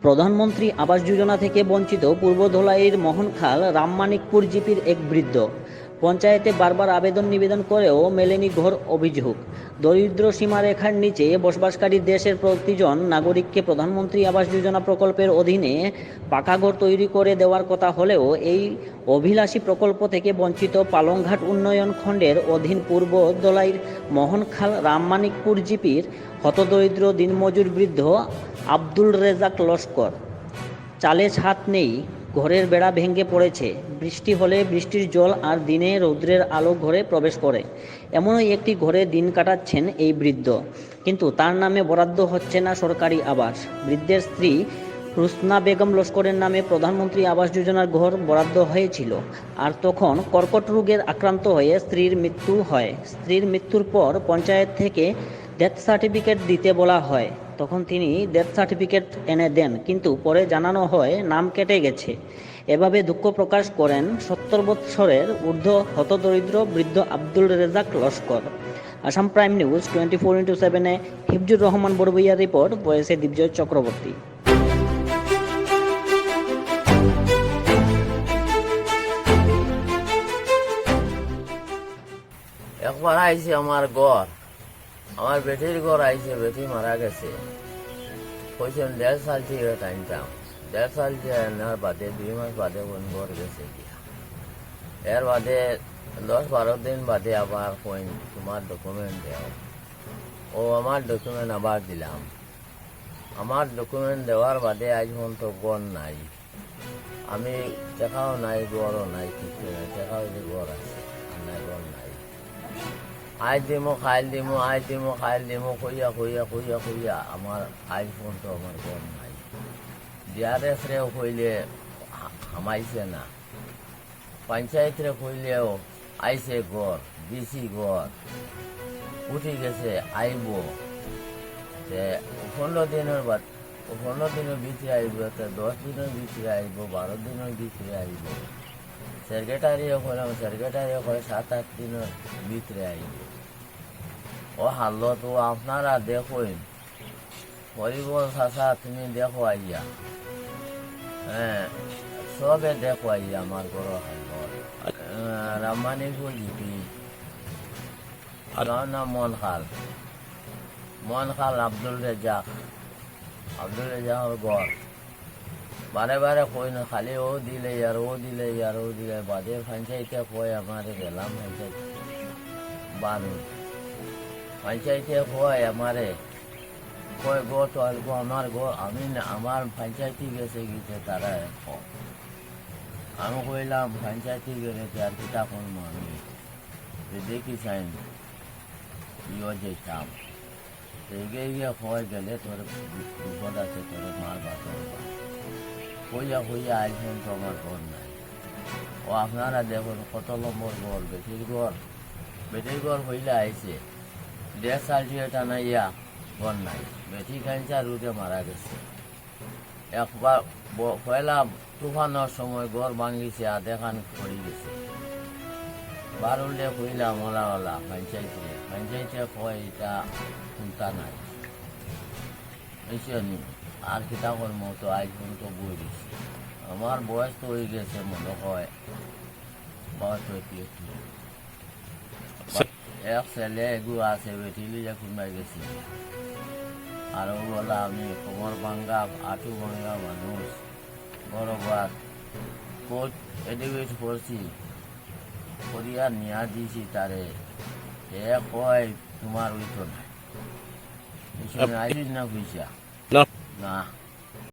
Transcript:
প্রধানমন্ত্রী আবাস যোজনা থেকে বঞ্চিত পূর্ব ধলাইয়ের মোহনখাল রামমানিকপুর জিপির এক বৃদ্ধ। পঞ্চায়েতে বারবার আবেদন নিবেদন করেও মেলেনি ঘর। অভিযোগ, দরিদ্র সীমারেখার নিচে বসবাসকারী দেশের প্রতিজন নাগরিককে প্রধানমন্ত্রী আবাস যোজনা প্রকল্পের অধীনে পাকা ঘর তৈরি করে দেওয়ার কথা হলেও এই অভিলাষী প্রকল্প থেকে বঞ্চিত পালংঘাট উন্নয়ন খণ্ডের অধীন পূর্ব ধলাইয়ের মোহনখাল রামমানিকপুর জিপির হতদরিদ্র দিনমজুর বৃদ্ধ আব্দুল রেজাক লস্কর। চালে ছাদ নেই, ঘরের বেড়া ভেঙে পড়েছে, বৃষ্টি হলে বৃষ্টির জল আর দিনে রৌদ্রের আলো ঘরে প্রবেশ করে। এমনই একটি ঘরে দিন কাটাচ্ছেন এই বৃদ্ধ, কিন্তু তার নামে বরাদ্দ হচ্ছে না সরকারি আবাস। বৃদ্ধের স্ত্রী রুসনা বেগম লস্করের নামে প্রধানমন্ত্রী আবাস যোজনার ঘর বরাদ্দ হয়েছিল, আর তখন কর্কট রোগের আক্রান্ত হয়ে স্ত্রীর মৃত্যু হয়। স্ত্রীর মৃত্যুর পর পঞ্চায়েত থেকে ডেথ সার্টিফিকেট দিতে বলা হয়। তখন তিনি ডেথ সার্টিফিকেট এনে দেন, কিন্তু পরে জানানো হয় নাম কেটে গেছে। এভাবে দুঃখ প্রকাশ করেন 70 বৎসরের ঊর্ধ্ব হতদরিদ্র বৃদ্ধ আব্দুল রেজাক লস্কর। আসাম প্রাইম নিউজ 24x7-এ হিফজুর রহমান বড়বইয়ার রিপোর্ট, ভয়েসে দিবজয় চক্রবর্তী। একবার আইছে আমার ঘর, আমার বেটির ঘর আইছে, বেটি মারা গেছে। কইছেন 1.5 সাল থেকে টাইমটাম, 1.5 সাল আনার বাদে 2 মাস বাদে কোন ঘর গেছে গিয়া। এর বাদে 10-12 দিন বাদে আবার কইন তোমার ডকুমেন্ট দেও। ও আমার ডকুমেন্ট আবার দিলাম। আমার ডকুমেন্ট দেওয়ার বাদে আজ পর্যন্ত ঘর নাই। আমি দেখাও নাই, ঘরও নাই, কিছু নাই। দেখা হইলে ঘর আছে, আর নাই ঘর নাই। আজ দিমো খাইল দিমো, আজ দিমো খাইল দিমো কইয়া কইয়া কইয়া কইয়া আমার আজ পর্যন্ত আমার ঘর নাই। ডিআরএস রেও কইলে হামাইছে না, পঞ্চায়েত রে কইলেও আইছে ঘর, দিছি ঘর, উঠি গেছে, আইব 15 দিনের বাদ, 15 দিনের ভিতরে আইব, 10 দিনের ভিতরে আইব, 12 দিনের ভিতরে আইব। সেক্রেটারিও কইলাম, সেক্রেটারিও কয় 7-8 দিনের ভিতরে আইব। ও হালত ও আপনারা দেখুন, হরিবল চাষা তুমি দেখো আইয়া, হ্যাঁ সবে দেখো আইয়া আমার ঘর হালত। রামমানিকপুর জিপি, আমার নাম মোহনখাল আব্দুল রেজাক, আব্দুল রেজাকের ঘর। বারে বারে কই না, খালি ও দিলে আর ও দিলে আর ও দিলে। বাদে পঞ্চায়েতে কয় আমারে গেলাম, পঞ্চায়েত বানু পঞ্চায়েতে কয় আমারে, কয় গো তো আসবো আমার গো, আমি আমার পঞ্চায়েতে গেছে গিয়ে তারা আমি কইলাম পঞ্চায়েতে গেলে আর কিতা করবো আমি, দেখি চাইন ইয়ে যেতাম। এগিয়ে গিয়ে কয় গেলে তোর বিপদ আছে, তোর মার বাপর কইয়া কইয়া আজ পর্যন্ত আমার ঘর নাই। ও আপনারা দেখুন কত নম্বর ঘর, বেটির ঘর। বেটির ঘর হইলে আইছে 1.5 সাল থেকে টানাইয়া ঘর নাই। বেটি ক্যান্সার রোগে মারা গেছে। একবার পয়লা তুফানোর সময় ঘর ভাঙিছে, আধেখান পড়ে গেছে। বারুলে কইলাম ওলা পঞ্চায়েতে কয় এটা চিন্তা নাই, বুঝছেন। আর কিতা করবো, তো আজ পর্যন্ত বই দিছে। আমার বয়স তো হয়ে গেছে, মনে হয় 62-63। এক ছেলে এগু আছে, বেটি লিয়ে খুঁড়াই গেছি। আরো বলা আমি কোমর ভাঙ্গা, আঁটু ভাঙ্গা মানুষ, বড় বাদ কোর্ট এডুকেট করছি, করিয়া নিয়া দিছি তারে। এ কয় তোমার ওই তো নাই, আইলিস না পয়সা না।